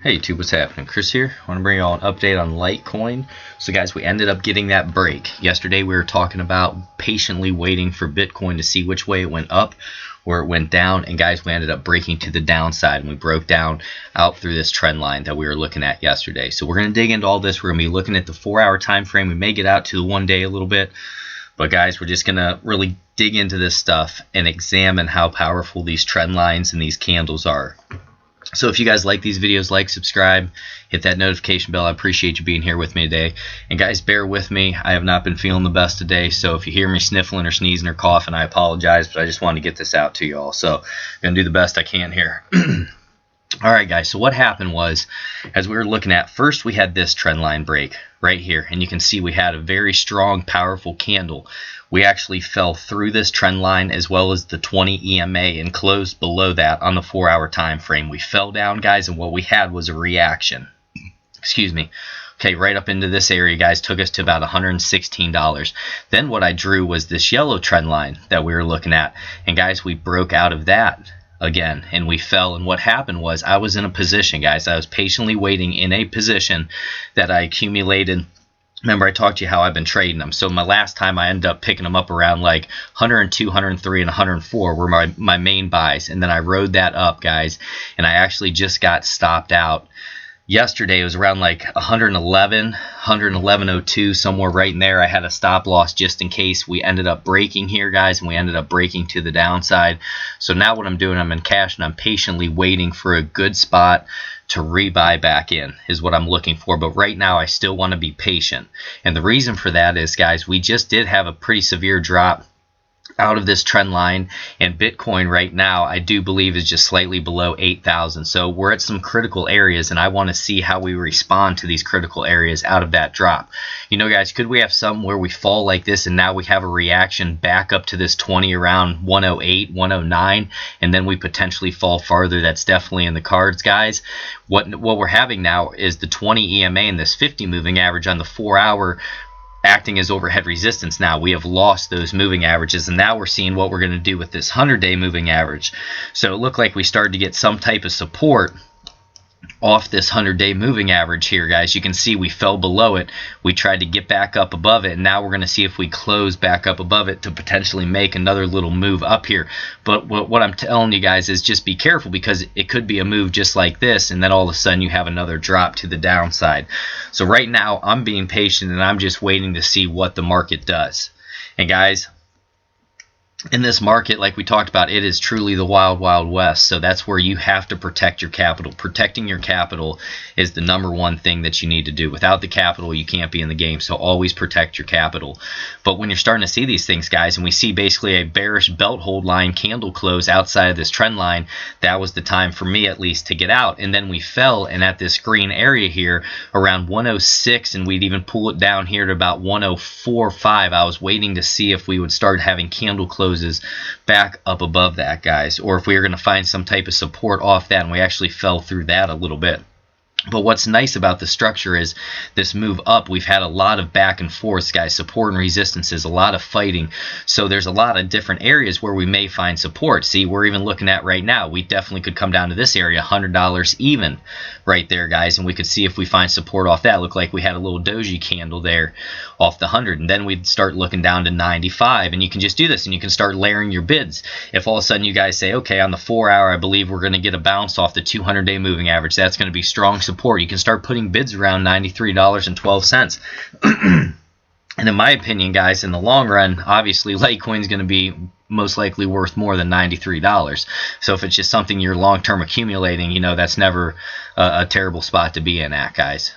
Hey YouTube, what's happening? Chris here. I want to bring you all an update on Litecoin. So guys, we ended up getting that break. Yesterday we were talking about patiently waiting for Bitcoin to see which way it went up or it went down, and guys, we ended up breaking to the downside and we broke down out through this trend line that we were looking at yesterday. So we're going to dig into all this. We're going to be looking at the 4-hour time frame. We may get out to the 1 day a little bit, but guys, we're just going to really dig into this stuff and examine how powerful these trend lines and these candles are. So if you guys like these videos, like, subscribe, hit that notification bell. I appreciate you being here with me today. And guys, bear with me. I have not been feeling the best today, so if you hear me sniffling or sneezing or coughing, I apologize, but I just wanted to get this out to you all. So I'm going to do the best I can here. Alright guys, so what happened was, as we were looking at, first we had this trend line break right here, and you can see we had a very strong, powerful candle. We actually fell through this trend line as well as the 20 EMA and closed below that on the 4-hour time frame. We fell down, guys, and what we had was a reaction. Excuse me. Okay, right up into this area, guys, took us to about $116. Then what I drew was this yellow trend line that we were looking at, and guys, we broke out of that again and we fell. And what happened was, I was in a position, guys, I was patiently waiting in a position that I accumulated. Remember, I talked to you how I've been trading them. So my last time I ended up picking them up around like 102, 103, and 104 were my main buys, and then I rode that up, guys, and I actually just got stopped out yesterday. It was around like 111, 111.02, somewhere right in there. I had a stop loss just in case. We ended up breaking here, guys, and we ended up breaking to the downside. So now what I'm doing, I'm in cash and I'm patiently waiting for a good spot to rebuy back in is what I'm looking for. But right now I still want to be patient, and the reason for that is, guys, we just did have a pretty severe drop out of this trend line, and Bitcoin right now I do believe is just slightly below 8,000. So we're at some critical areas, and I want to see how we respond to these critical areas out of that drop. You know, guys, could we have some where we fall like this and now we have a reaction back up to this 20 around 108, 109, and then we potentially fall farther? That's definitely in the cards, guys. What we're having now is the 20 EMA and this 50 moving average on the 4-hour acting as overhead resistance. Now we have lost those moving averages, and now we're seeing what we're going to do with this 100-day moving average. So it looked like we started to get some type of support off this 100-day moving average here, guys. You can see we fell below it. We tried to get back up above it, and now we're going to see if we close back up above it to potentially make another little move up here. But what I'm telling you guys is just be careful, because it could be a move just like this, and then all of a sudden you have another drop to the downside. So right now I'm being patient, and I'm just waiting to see what the market does. And guys, in this market, like we talked about, it is truly the wild, wild west. So that's where you have to protect your capital. Protecting your capital is the #1 thing that you need to do. Without the capital, you can't be in the game. So always protect your capital. But when you're starting to see these things, guys, and we see basically a bearish belt hold line candle close outside of this trend line, that was the time for me at least to get out. And then we fell, and at this green area here around 106, and we'd even pull it down here to about 104.5. I was waiting to see if we would start having candle closes back up above that, guys, or if we were going to find some type of support off that, and we actually fell through that a little bit. But what's nice about the structure is this move up, we've had a lot of back and forth, guys, support and resistances, a lot of fighting. So there's a lot of different areas where we may find support. See, we're even looking at right now, we definitely could come down to this area, $100 even right there, guys, and we could see if we find support off that. Looked like we had a little doji candle there off the 100, and then we'd start looking down to 95, and you can just do this, and you can start layering your bids. If all of a sudden you guys say, okay, on the 4-hour, I believe we're going to get a bounce off the 200-day moving average, that's going to be strong support. You can start putting bids around $93.12. And in my opinion, guys, in the long run, obviously Litecoin is going to be most likely worth more than $93. So if it's just something you're long-term accumulating, you know, that's never a terrible spot to be in at, guys,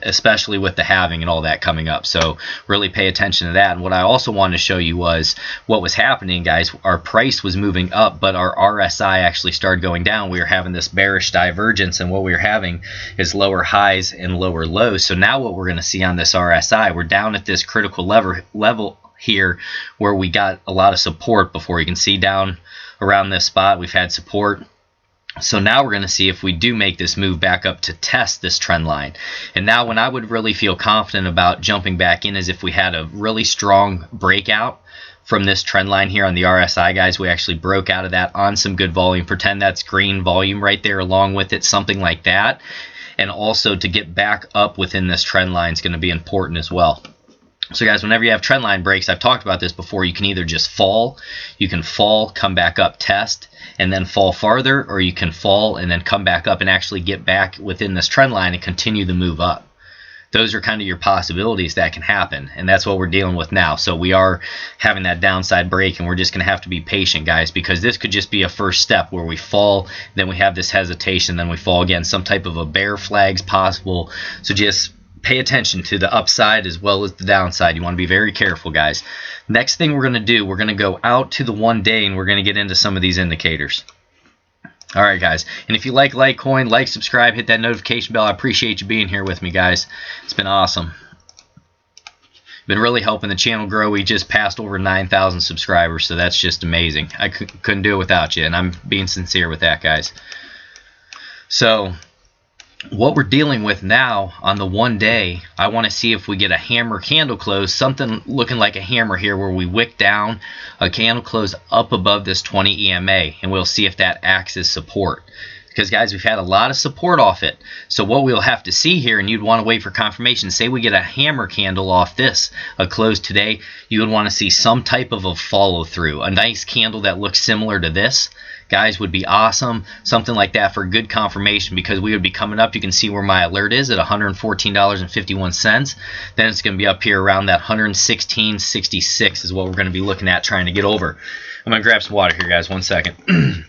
especially with the halving and all that coming up. So really pay attention to that. And what I also wanted to show you was what was happening, guys. Our price was moving up, but our RSI actually started going down. We were having this bearish divergence, and what we were having is lower highs and lower lows. So now what we're going to see on this RSI, we're down at this critical level here where we got a lot of support before. You can see down around this spot we've had support. So now we're going to see if we do make this move back up to test this trend line. And now when I would really feel confident about jumping back in is if we had a really strong breakout from this trend line here on the RSI, guys. We actually broke out of that on some good volume. Pretend that's green volume right there along with it, something like that. And also to get back up within this trend line is going to be important as well. So guys, whenever you have trend line breaks, I've talked about this before, you can either just fall, you can fall, come back up, test, and then fall farther, or you can fall and then come back up and actually get back within this trend line and continue the move up. Those are kind of your possibilities that can happen, and that's what we're dealing with now. So we are having that downside break, and we're just going to have to be patient, guys, because this could just be a first step where we fall, then we have this hesitation, then we fall again. Some type of a bear flag's possible. So just pay attention to the upside as well as the downside. You want to be very careful, guys. Next thing we're going to do, we're going to go out to the 1 day, and we're going to get into some of these indicators. All right, guys, and if you like Litecoin, like, subscribe, hit that notification bell. I appreciate you being here with me, guys. It's been awesome. Been really helping the channel grow. We just passed over 9,000 subscribers, so that's just amazing. I couldn't do it without you, and I'm being sincere with that, guys. So what we're dealing with now on the 1 day, I want to see if we get a hammer candle close, something looking like a hammer here where we wick down a candle close up above this 20 EMA, and we'll see if that acts as support. Because guys, we've had a lot of support off it. So what we'll have to see here, and you'd want to wait for confirmation, say we get a hammer candle off this, a close today, you would want to see some type of a follow through. A nice candle that looks similar to this, guys, would be awesome. Something like that for good confirmation, because we would be coming up. You can see where my alert is at $114.51. Then it's going to be up here around that $116.66 is what we're going to be looking at trying to get over. I'm going to grab some water here, guys. 1 second.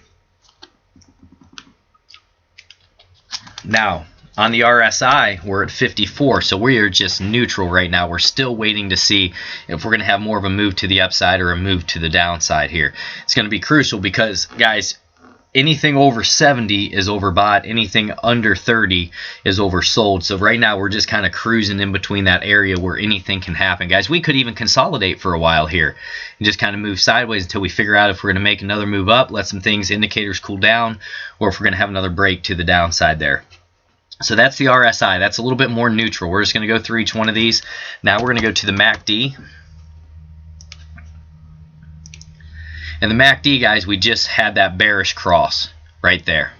Now, on the RSI, we're at 54, so we are just neutral right now. We're still waiting to see if we're going to have more of a move to the upside or a move to the downside here. It's going to be crucial because, guys, anything over 70 is overbought. Anything under 30 is oversold. So right now, we're just kind of cruising in between that area where anything can happen. Guys, we could even consolidate for a while here and just kind of move sideways until we figure out if we're going to make another move up, let some things, indicators cool down, or if we're going to have another break to the downside there. So that's the RSI. That's a little bit more neutral. We're just going to go through each one of these. Now we're going to go to the MACD. And the MACD, guys, we just had that bearish cross right there.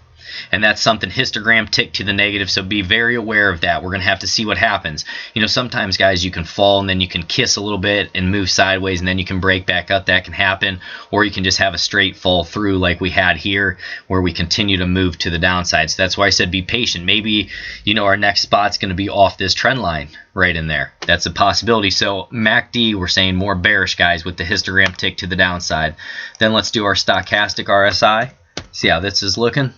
And that's something, histogram tick to the negative, so be very aware of that. We're going to have to see what happens. You know, sometimes, guys, you can fall and then you can kiss a little bit and move sideways and then you can break back up. That can happen. Or you can just have a straight fall through like we had here where we continue to move to the downside. So that's why I said be patient. Maybe, you know, our next spot's going to be off this trend line right in there. That's a possibility. So MACD, we're saying more bearish, guys, with the histogram tick to the downside. Then let's do our Stochastic Rsi. See how this is looking.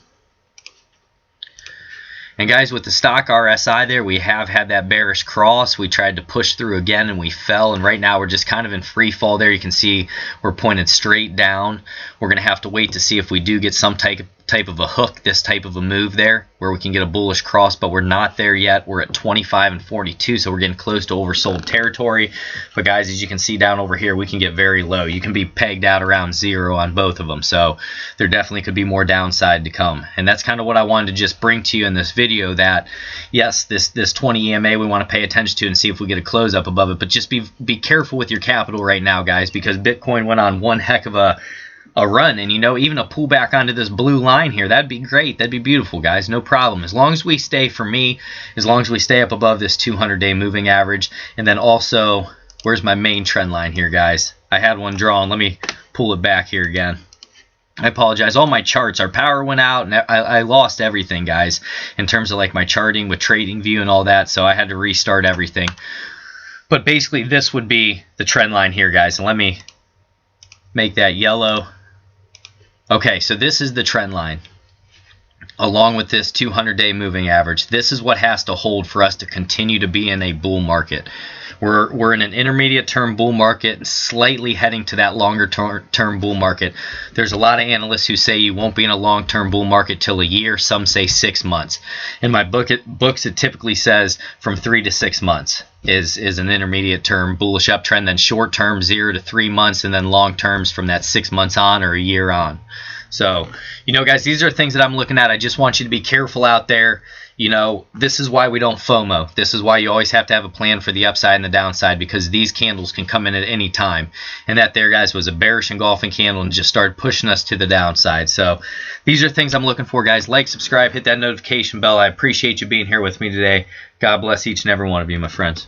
And guys, with the stock RSI there, we have had that bearish cross. We tried to push through again and we fell, and right now we're just kind of in free fall there. You can see we're pointed straight down. We're going to have to wait to see if we do get some type of a hook, this type of a move there where we can get a bullish cross, but we're not there yet. We're at 25 and 42, so we're getting close to oversold territory. But guys, as you can see down over here, we can get very low. You can be pegged out around 0 on both of them, so there definitely could be more downside to come. And that's kind of what I wanted to just bring to you in this video, that yes, this 20 EMA we want to pay attention to and see if we get a close up above it, but just be careful with your capital right now, guys, because Bitcoin went on one heck of a run, and you know, even a pullback onto this blue line here, that'd be great. That'd be beautiful, guys. No problem. As long as we stay, for me, as long as we stay up above this 200-day moving average. And then also, where's my main trend line here, guys? I had one drawn. Let me pull it back here again. I apologize. All my charts, our power went out, and I lost everything, guys, in terms of like my charting with Trading View and all that, so I had to restart everything. But basically, this would be the trend line here, guys. And let me make that yellow. Okay, so this is the trend line along with this 200-day moving average. This is what has to hold for us to continue to be in a bull market. We're in an intermediate term bull market, slightly heading to that longer term bull market. There's a lot of analysts who say you won't be in a long-term bull market till a year. Some say 6 months. In my books, it typically says from 3 to 6 months is an intermediate term bullish uptrend, then short term 0 to 3 months, and then long terms from that 6 months on or a year on. So, guys, these are things that I'm looking at. I just want you to be careful out there. This is why we don't FOMO. This is why you always have to have a plan for the upside and the downside, because these candles can come in at any time. And that there, guys, was a bearish engulfing candle and just started pushing us to the downside. So these are things I'm looking for, guys. Like, subscribe, hit that notification bell. I appreciate you being here with me today. God bless each and every one of you, my friends.